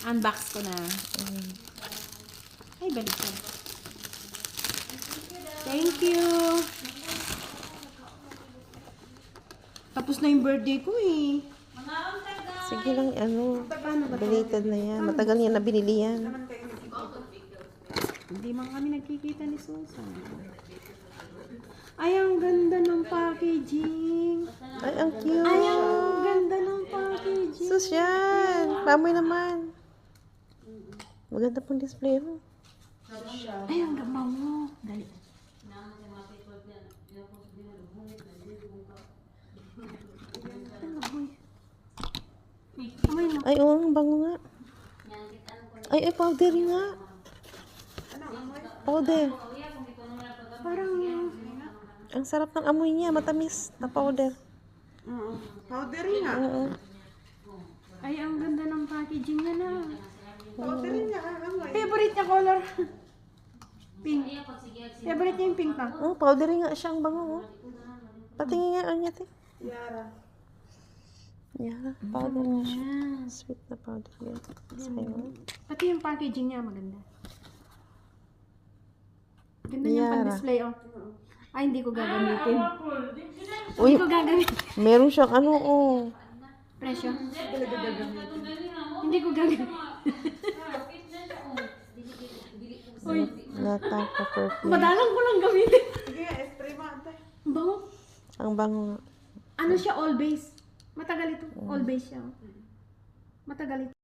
Unbox ko na. Ay, balik ko. Thank you. Tapos na yung birthday ko eh. Sige lang, belated na yan. Matagal yan na binili yan. Hindi man kami nagkikita ni Susan. Ay, ang ganda ng packaging. Ay, ang cute. Ay, ang ganda ng packaging. Sus yan. Pamoy naman. Maganda pong display mo. Ay, ang ganda mo. Dali. Amoy mo. Ay, oo, ang bango nga. Ay, powder nga. Powder. Parang, Ang sarap ng amoy niya. Matamis na powder. Powdery nga. Oo. ay, ang ganda ng packaging na na. Powdery nga. Favorite niya color. Pink. Favorite niya yung pink pa. Oh, powdery nga siya. Ang bango. Oh. Patingin nga ang niya, te. Yara. Yeah, powder nga siya. Sweet na powder yan. Sa'yo. Pati yung packaging niya maganda. Ganda niya Yara. pang-display, oh. Ay, hindi ko gagamitin. Uy, Hindi ko gagamitin. meron siyang Presyo. Hindi ko gagamitin. Uy, Nata pa perfume. madalang ko lang gamitin. Sige, spray mo ate. Bango. Ang bango nga. Ano siya, all base. Matagal ito. All base siya. Matagal ito.